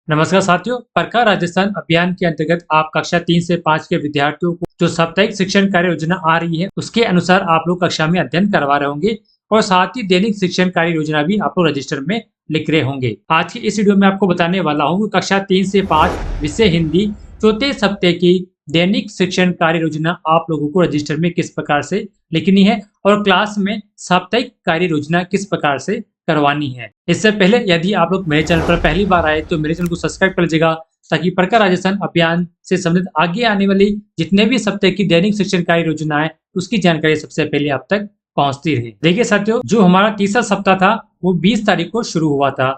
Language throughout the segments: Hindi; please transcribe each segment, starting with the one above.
नमस्कार साथियों, पढ़कर राजस्थान अभियान के अंतर्गत आप कक्षा 3 से 5 के विद्यार्थियों को जो साप्ताहिक शिक्षण कार्य योजना आ रही है उसके अनुसार आप लोग कक्षा में अध्ययन करवा रहे होंगे और साथ ही दैनिक शिक्षण कार्य योजना भी आप लोग रजिस्टर में लिख रहे होंगे। आज की इस वीडियो में आपको बताने वाला हूँ कि कक्षा 3 से 5 विषय हिंदी चौथे सप्ताह की दैनिक शिक्षण कार्य योजना आप लोगों को रजिस्टर में किस प्रकार से लिखनी है और क्लास में साप्ताहिक कार्य योजना किस प्रकार से करवानी है। इससे पहले यदि आप लोग मेरे चैनल पर पहली बार आए तो मेरे चैनल को सब्सक्राइब कर लीजिएगा ताकि पढ़कर राजस्थान अभियान से संबंधित आगे आने वाली जितने भी सप्ताह की दैनिक शिक्षण कार्य योजना है उसकी जानकारी सबसे पहले आप तक पहुंचती रहे। देखिए साथियों, जो हमारा तीसरा सप्ताह था वो 20 तारीख को शुरू हुआ था।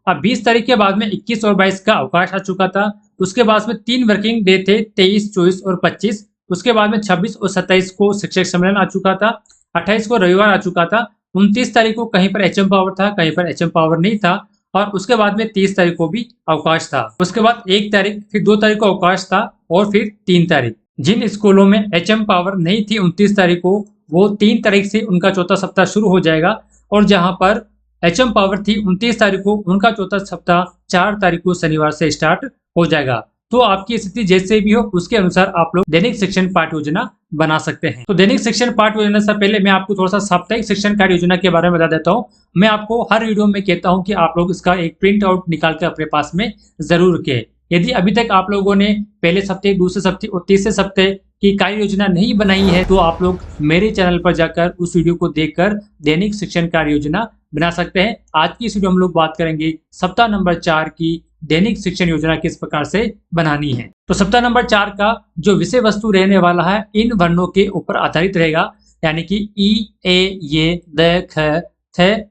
अब 20 तारीख के बाद में 21 और 22 का अवकाश आ चुका था। उसके बाद में 3 वर्किंग डे थे, 23, 24 और 25। उसके बाद में 26 और 27 को शिक्षक सम्मेलन आ चुका था। 28 को रविवार आ चुका था। 29 तारीख को कहीं पर एचएम पावर था, कहीं पर एचएम पावर नहीं था और उसके बाद में 30 तारीख को भी अवकाश था। उसके बाद 1 तारीख, फिर 2 तारीख को अवकाश था और फिर 3 तारीख। जिन स्कूलों में एचएम पावर नहीं थी 29 तारीख को, वो 3 तारीख से उनका चौथा सप्ताह शुरू हो जाएगा और जहां पर एचएम पावर थी 29 तारीख को, उनका चौथा सप्ताह 4 तारीख को शनिवार से स्टार्ट हो जाएगा। तो आपकी स्थिति जैसे भी हो उसके अनुसार आप लोग दैनिक शिक्षण पाठ योजना बना सकते हैं। तो दैनिक शिक्षण पाठ योजना से पहले मैं आपको थोड़ा सा साप्ताहिक शिक्षण कार्य योजना के बारे में बता देता हूँ। मैं आपको हर वीडियो में कहता हूँ कि आप लोग इसका एक प्रिंट आउट निकाल कर अपने पास में जरूर रखें। यदि अभी तक आप लोगों ने पहले सप्ताह, दूसरे सप्ताह और तीसरे सप्ताह की कार्य योजना नहीं बनाई है तो आप लोग मेरे चैनल पर जाकर उस वीडियो को देखकर दैनिक शिक्षण कार्य योजना बना सकते हैं। आज की इस वीडियो में हम लोग बात करेंगे सप्ताह नंबर 4 की दैनिक शिक्षण योजना किस प्रकार से बनानी है। तो सप्ताह नंबर 4 का जो विषय वस्तु रहने वाला है इन वर्णों के ऊपर आधारित रहेगा, यानी कि ई, ए, ये, द, ख, थ,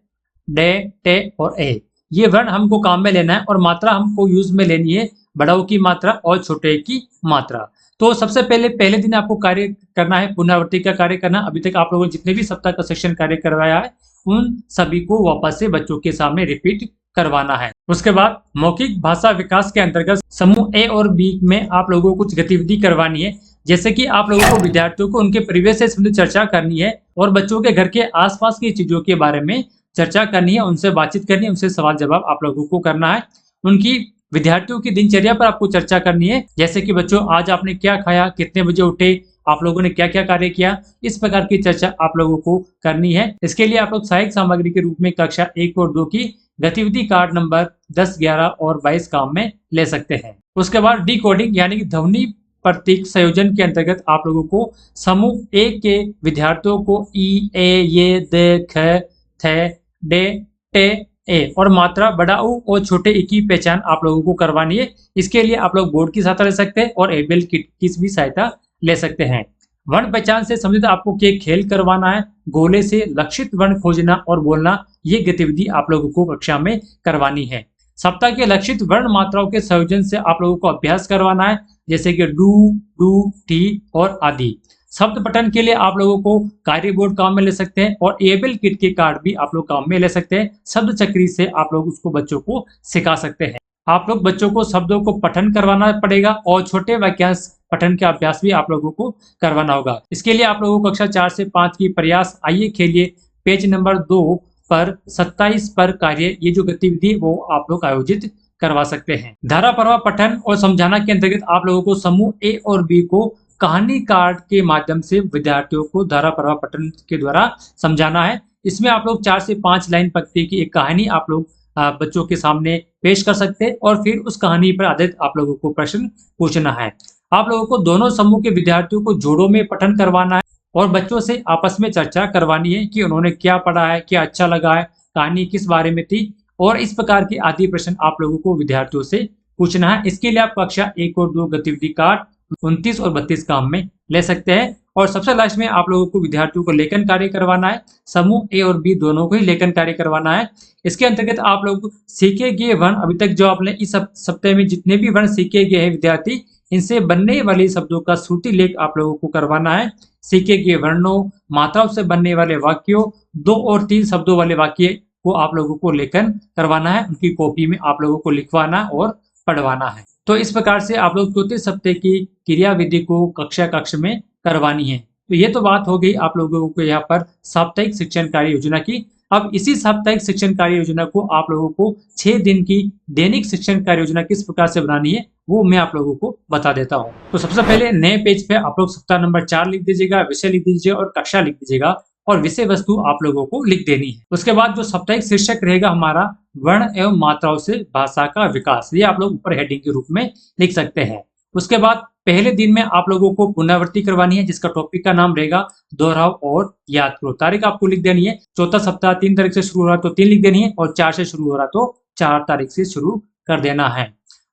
डे, टे और ए। ये वर्ण हमको काम में लेना है और मात्रा हमको यूज में लेनी है, बड़ाओं की मात्रा और छोटे की मात्रा। तो सबसे पहले दिन आपको कार्य करना है, पुनरावृत्ति का कार्य करना। अभी तक आप लोगों ने जितने भी सप्ताह का शिक्षण कार्य करवाया है उन सभी को वापस से बच्चों के सामने रिपीट करवाना है। उसके बाद मौखिक भाषा विकास के अंतर्गत समूह ए और बी में आप लोगों को कुछ गतिविधि करवानी है, जैसे कि आप लोगों को विद्यार्थियों को उनके परिवेश से संबंधित चर्चा करनी है और बच्चों के घर के आसपास की चीजों के बारे में चर्चा करनी है, उनसे बातचीत करनी है, उनसे सवाल जवाब आप लोगों को करना है। उनकी विद्यार्थियों की दिनचर्या पर आपको चर्चा करनी है, जैसे कि बच्चों आज आपने क्या खाया, कितने बजे उठे, आप लोगों ने क्या क्या कार्य किया, इस प्रकार की चर्चा आप लोगों को करनी है। इसके लिए आप लोग सहायक सामग्री के रूप में कक्षा 1 और 2 की गतिविधि कार्ड नंबर 10, 11 और 22 काम में ले सकते हैं। उसके बाद डी कोडिंग यानी कि ध्वनि प्रतीक संयोजन के अंतर्गत आप लोगों को समूह ए के विद्यार्थियों को ई, ए, ये, द, ख, थ, डे, टे, ए और मात्रा बड़ा ऊ और छोटे ई की पहचान आप लोगों को करवानी है। इसके लिए आप लोग बोर्ड की सहायता ले सकते हैं और एबेल किट की भी सहायता ले सकते हैं। वर्ण पहचान से संबंधित आपको क्या खेल करवाना है, गोले से लक्षित वर्ण खोजना और बोलना, ये गतिविधि आप लोगों को कक्षा में करवानी है। सप्ताह के लक्षित वर्ण मात्राओं के संयोजन से आप लोगों को अभ्यास करवाना है, जैसे कि डू, टी और आदि। शब्द पठन के लिए आप लोगों को कार्य बोर्ड काम में ले सकते हैं और एबेल किट के कार्ड भी आप लोग काम में ले सकते हैं। शब्द चक्री से आप लोग उसको बच्चों को सिखा सकते हैं। आप लोग बच्चों को शब्दों को पठन करवाना पड़ेगा और छोटे वाक्यांश पठन के अभ्यास भी आप लोगों को करवाना होगा। इसके लिए आप लोगों को कक्षा 4 से 5 की प्रयास आइए खेलिए पेज नंबर 2 पर 27 पर कार्य, ये जो गतिविधि वो आप लोग आयोजित करवा सकते हैं। धारा प्रवाह पठन और समझाना के अंतर्गत आप लोगों को समूह ए और बी को कहानी कार्ड के माध्यम से विद्यार्थियों को धारा प्रवाह पठन के द्वारा समझाना है। इसमें आप लोग 4 से 5 लाइन पंक्ति की एक कहानी आप लोग बच्चों के सामने पेश कर सकते हैं और फिर उस कहानी पर आधारित आप लोगों को प्रश्न पूछना है। आप लोगों को दोनों समूह के विद्यार्थियों को जोड़ों में पठन करवाना है और बच्चों से आपस में चर्चा करवानी है कि उन्होंने क्या पढ़ा है, क्या अच्छा लगा है, कहानी किस बारे में थी और इस प्रकार के आदि प्रश्न आप लोगों को विद्यार्थियों से पूछना है। इसके लिए आप कक्षा 1 और 2 गतिविधि कार्ड 29 और 32 काम में ले सकते हैं। और सबसे लास्ट में आप लोगों को विद्यार्थियों को लेखन कार्य करवाना है। समूह ए और बी दोनों को ही लेखन कार्य करवाना है। इसके अंतर्गत आप लोग सीखे गए वर्ण, अभी तक जो आपने इस सप्ताह में जितने भी वर्ण सीखे गए हैं विद्यार्थी, इनसे बनने वाले शब्दों का श्रुति लेख आप लोगों को करवाना है। सीखे गए वर्णों, मात्राओं से बनने वाले वाक्यों, 2 और 3 शब्दों वाले वाक्य को आप लोगों को लेखन करवाना है। उनकी कॉपी में आप लोगों को लिखवाना और पढ़वाना है। तो इस प्रकार से आप लोग चौथे सप्ताह की क्रियाविधि को कक्ष में करवानी है। तो ये तो बात हो गई आप लोगों को यहाँ पर साप्ताहिक शिक्षण कार्य योजना की। अब इसी साप्ताहिक शिक्षण कार्य योजना को आप लोगों को 6 दिन की दैनिक शिक्षण कार्य योजना किस प्रकार से बनानी है वो मैं आप लोगों को बता देता हूँ। तो सबसे पहले नए पेज पे आप लोग सप्ताह नंबर 4 लिख दीजिएगा, विषय लिख दीजिए और कक्षा लिख दीजिएगा और विषय वस्तु आप लोगों को लिख देनी है। उसके बाद जो साप्ताहिक शीर्षक रहेगा हमारा वर्ण एवं मात्राओं से भाषा का विकास, ये आप लोग ऊपर हेडिंग के रूप में लिख सकते हैं। उसके बाद पहले दिन में आप लोगों को पुनरावृत्ति करवानी है जिसका टॉपिक का नाम रहेगा दोहराओ और याद करो। तारीख आपको लिख देनी है, चौथा सप्ताह 3 तारीख से शुरू हो रहा तो 3 लिख देनी है और 4 से शुरू हो रहा तो 4 तारीख से शुरू कर देना है।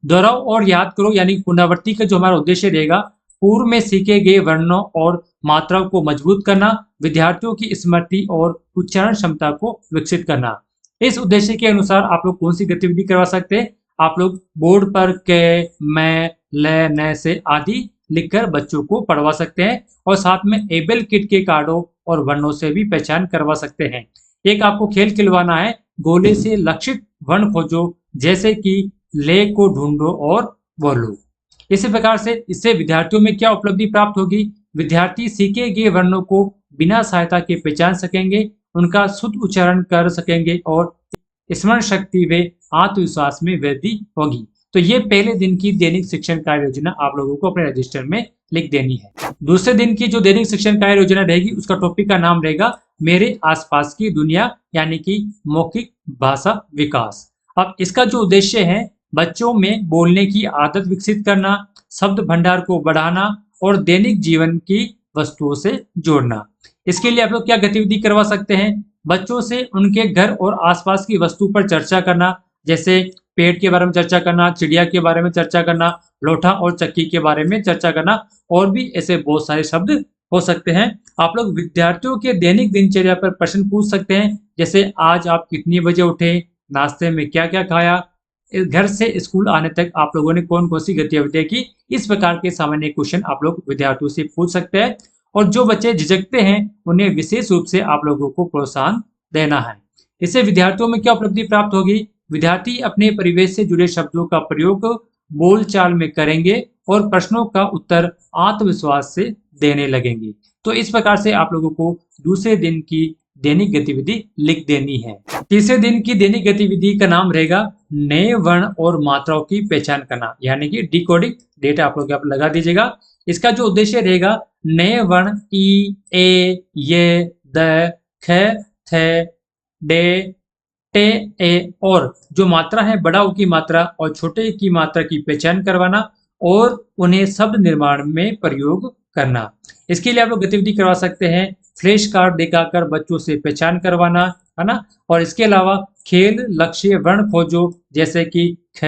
दोहराओ और याद करो यानी पुनरावृत्ति का जो हमारा उद्देश्य रहेगा पूर्व में सीखे गए वर्णों और मात्राओं को मजबूत करना, विद्यार्थियों की स्मृति और उच्चारण क्षमता को विकसित करना। इस उद्देश्य के अनुसार आप लोग कौन सी गतिविधि करवा सकते हैं, आप लोग बोर्ड पर के, मैं, ले, न से आदि लिखकर बच्चों को पढ़वा सकते हैं और साथ में एबल किट के कार्डों और वर्णों से भी पहचान करवा सकते हैं। एक आपको खेल खिलवाना है, गोले से लक्षित वर्ण खोजो, जैसे कि ले को ढूंढो और बोलो। इसी प्रकार से इससे विद्यार्थियों में क्या उपलब्धि प्राप्त होगी, विद्यार्थी सीखे गए वर्णों को बिना सहायता के पहचान सकेंगे, उनका शुद्ध उच्चारण कर सकेंगे और स्मरण शक्ति व आत्मविश्वास में वृद्धि होगी। तो ये पहले दिन की दैनिक शिक्षण कार्य योजना आप लोगों को अपने रजिस्टर में लिख देनी है। दूसरे दिन की जो दैनिक शिक्षण कार्य योजना रहेगी उसका टॉपिक का नाम रहेगा मेरे आसपास की दुनिया यानी कि मौखिक भाषा विकास। अब इसका जो उद्देश्य है बच्चों में बोलने की आदत विकसित करना, शब्द भंडार को बढ़ाना और दैनिक जीवन की वस्तुओं से जोड़ना। इसके लिए आप लोग क्या गतिविधि करवा सकते हैं, बच्चों से उनके घर और आसपास की वस्तु पर चर्चा करना, जैसे पेड़ के बारे में चर्चा करना, चिड़िया के बारे में चर्चा करना, लोटा और चक्की के बारे में चर्चा करना और भी ऐसे बहुत सारे शब्द हो सकते हैं। आप लोग विद्यार्थियों के दैनिक दिनचर्या पर प्रश्न पूछ सकते हैं, जैसे आज आप कितनी बजे उठे, नाश्ते में क्या क्या खाया, घर से स्कूल आने तक आप लोगों ने कौन कौन सी गतिविधियां की। इस प्रकार के सामान्य क्वेश्चन आप लोग विद्यार्थियों से पूछ सकते हैं और जो बच्चे झिझकते हैं उन्हें विशेष रूप से आप लोगों को प्रोत्साहन देना है। इससे विद्यार्थियों में क्या उपलब्धि प्राप्त होगी, विद्यार्थी अपने परिवेश से जुड़े शब्दों का प्रयोग बोलचाल में करेंगे और प्रश्नों का उत्तर आत्मविश्वास से देने लगेंगे। तो इस प्रकार से आप लोगों को दूसरे दिन की दैनिक गतिविधि लिख देनी है। तीसरे दिन की दैनिक गतिविधि का नाम रहेगा नए वर्ण और मात्राओं की पहचान करना यानी कि डिकोडिंग। डेटा आप लोग यहाँ पर लगा दीजिएगा। इसका जो उद्देश्य रहेगा नए वर्ण ई, ए, ये, द, ख, थ, डे, टे, ए और जो मात्रा है बड़ा ऊ की मात्रा और छोटे की मात्रा की पहचान करवाना और उन्हें शब्द निर्माण में प्रयोग करना। इसके लिए आप लोग गतिविधि करवा सकते हैं, फ्लैश कार्ड दिखाकर बच्चों से पहचान करवाना, है ना। और इसके अलावा खेल लक्ष्य वर्ण खोजो, जैसे कि ख,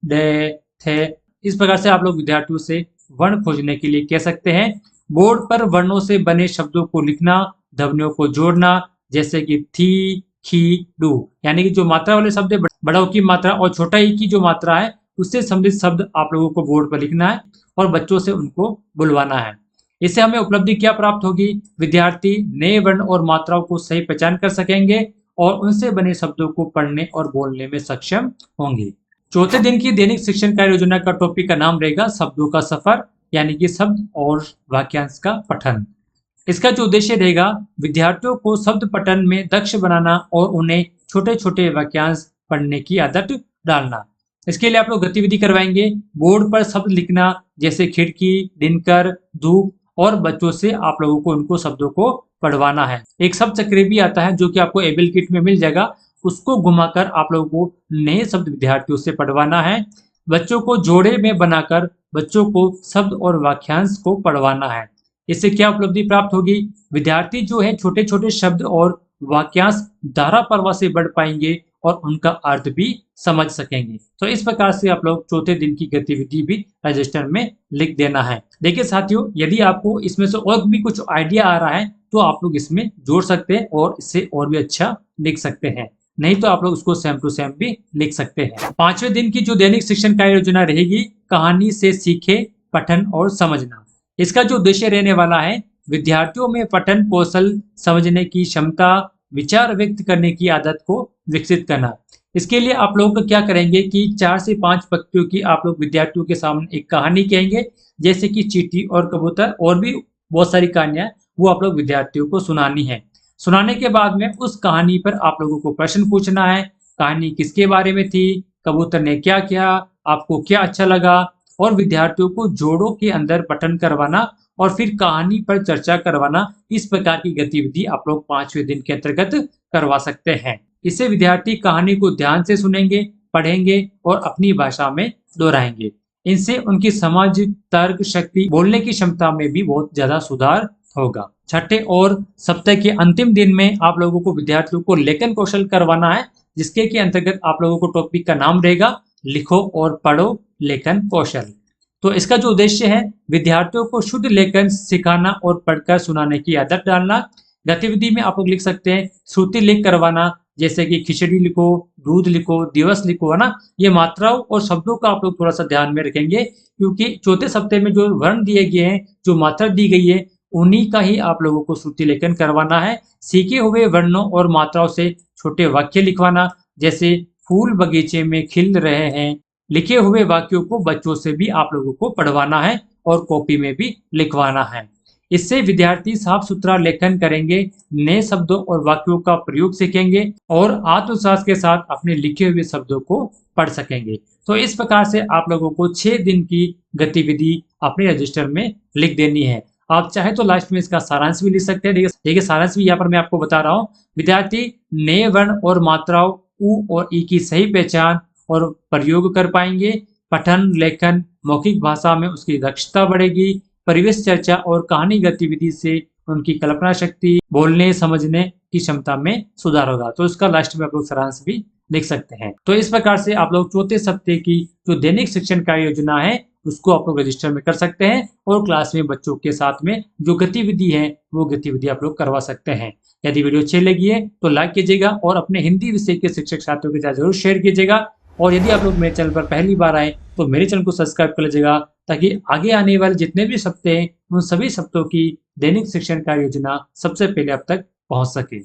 डे, थे। इस प्रकार से आप लोग विद्यार्थियों से वर्ण खोजने के लिए कह सकते हैं। बोर्ड पर वर्णों से बने शब्दों को लिखना, ध्वनियों को जोड़ना, जैसे कि थी, खी, डू, यानी कि जो मात्रा वाले शब्द है बड़ा ऊ की मात्रा और छोटा ई की जो मात्रा है उससे संबंधित शब्द आप लोगों को बोर्ड पर लिखना है और बच्चों से उनको बुलवाना है। इससे हमें उपलब्धि क्या प्राप्त होगी, विद्यार्थी नए वर्ण और मात्राओं को सही पहचान कर सकेंगे और उनसे बने शब्दों को पढ़ने और बोलने में सक्षम होंगे। चौथे दिन की दैनिक शिक्षण कार्य योजना का टॉपिक का नाम रहेगा शब्दों का सफर यानी कि शब्द और वाक्यांश का पठन। इसका जो उद्देश्य रहेगा विद्यार्थियों को शब्द पठन में दक्ष बनाना और उन्हें छोटे छोटे वाक्यांश पढ़ने की आदत डालना। इसके लिए आप लोग गतिविधि करवाएंगे, बोर्ड पर शब्द लिखना, जैसे खिड़की, दिनकर, धूप और बच्चों से आप लोगों को उनको शब्दों को पढ़वाना है। एक शब्द चक्र भी आता है जो कि आपको एबल किट में मिल जाएगा, उसको घुमाकर आप लोगों को नए शब्द विद्यार्थियों से पढ़वाना है। बच्चों को जोड़े में बनाकर बच्चों को शब्द और वाक्यांश को पढ़वाना है। इससे क्या उपलब्धि प्राप्त होगी, विद्यार्थी जो है छोटे छोटे शब्द और वाक्यांश धारा प्रवाह से बढ़ पाएंगे और उनका अर्थ भी समझ सकेंगे। तो इस प्रकार से आप लोग चौथे दिन की गतिविधि भी रजिस्टर में लिख देना है। देखिए साथियों, यदि आपको इसमें से और भी कुछ आइडिया आ रहा है तो आप लोग इसमें जोड़ सकते हैं और इससे और भी अच्छा लिख सकते हैं, नहीं तो आप लोग उसको सेम टू सेम भी लिख सकते हैं। पांचवें दिन की जो दैनिक शिक्षण कार्य योजना रहेगी कहानी से सीखे पठन और समझना। इसका जो उद्देश्य रहने वाला है विद्यार्थियों में पठन कौशल, समझने की क्षमता, विचार व्यक्त करने की आदत को विकसित करना। इसके लिए आप लोग क्या करेंगे कि 4 से 5 पंक्तियों की आप लोग विद्यार्थियों के सामने एक कहानी कहेंगे, जैसे कि चींटी और कबूतर और भी बहुत सारी कहानियां वो आप लोग विद्यार्थियों को सुनानी है। सुनाने के बाद में उस कहानी पर आप लोगों को प्रश्न पूछना है। कहानी किसके बारे में थी, कबूतर ने क्या किया, आपको क्या अच्छा लगा, और विद्यार्थियों को जोड़ों के अंदर पठन करवाना और फिर कहानी पर चर्चा करवाना। इस प्रकार की गतिविधि आप लोग 5वें दिन के अंतर्गत करवा सकते हैं। इससे विद्यार्थी कहानी को ध्यान से सुनेंगे, पढ़ेंगे और अपनी भाषा में दोहराएंगे। इनसे उनकी समझ, तर्क शक्ति, बोलने की क्षमता में भी बहुत ज्यादा सुधार होगा। छठे और सप्ताह के अंतिम दिन में आप लोगों को विद्यार्थियों को लेखन कौशल करवाना है, जिसके के अंतर्गत आप लोगों को टॉपिक का नाम रहेगा लिखो और पढ़ो लेखन कौशल। तो इसका जो उद्देश्य है, विद्यार्थियों को शुद्ध लेखन सिखाना और पढ़कर सुनाने की आदत डालना। गतिविधि में आप लोग लिख सकते हैं श्रुति लेख करवाना, जैसे कि खिचड़ी लिखो, दूध लिखो, दिवस लिखो, है ना। ये मात्राओं और शब्दों का आप लोग थोड़ा सा ध्यान में रखेंगे, क्योंकि चौथे सप्ताह में जो वर्ण दिए गए हैं, जो मात्रा दी गई है, उन्हीं का ही आप लोगों को श्रुति लेखन करवाना है। सीखे हुए वर्णों और मात्राओं से छोटे वाक्य लिखवाना, जैसे फूल बगीचे में खिल रहे हैं। लिखे हुए वाक्यों को बच्चों से भी आप लोगों को पढ़वाना है और कॉपी में भी लिखवाना है। इससे विद्यार्थी साफ सुथरा लेखन करेंगे, नए शब्दों और वाक्यों का प्रयोग सीखेंगे और आत्मविश्वास के साथ अपने लिखे हुए शब्दों को पढ़ सकेंगे। तो इस प्रकार से आप लोगों को 6 दिन की गतिविधि अपने रजिस्टर में लिख देनी है। आप चाहे तो लास्ट में इसका सारांश भी लिख सकते हैं। देखिए सारांश भी यहाँ पर मैं आपको बता रहा हूँ। विद्यार्थी नए वर्ण और मात्राओं उ और ई की सही पहचान और प्रयोग कर पाएंगे। पठन, लेखन, मौखिक भाषा में उसकी दक्षता बढ़ेगी। परिवेश चर्चा और कहानी गतिविधि से उनकी कल्पना शक्ति, बोलने समझने की क्षमता में सुधार होगा। तो इसका लास्ट में आप लोग सारांश भी लिख सकते हैं। तो इस प्रकार से आप लोग चौथे सप्ताह की जो दैनिक शिक्षण कार्य योजना है, उसको आप लोग रजिस्टर में कर सकते हैं और क्लास में बच्चों के साथ में जो गतिविधि है, वो गतिविधि आप लोग करवा सकते हैं। यदि वीडियो अच्छी लगी है तो लाइक कीजिएगा और अपने हिंदी विषय के शिक्षक साथियों के साथ जरूर शेयर कीजिएगा। और यदि आप लोग मेरे चैनल पर पहली बार आए तो मेरे चैनल को सब्सक्राइब कर लीजिएगा, ताकि आगे आने वाले जितने भी सप्ताह हैं, उन सभी सप्ताहों की दैनिक शिक्षण कार्य योजना सबसे पहले आप तक पहुंच सके।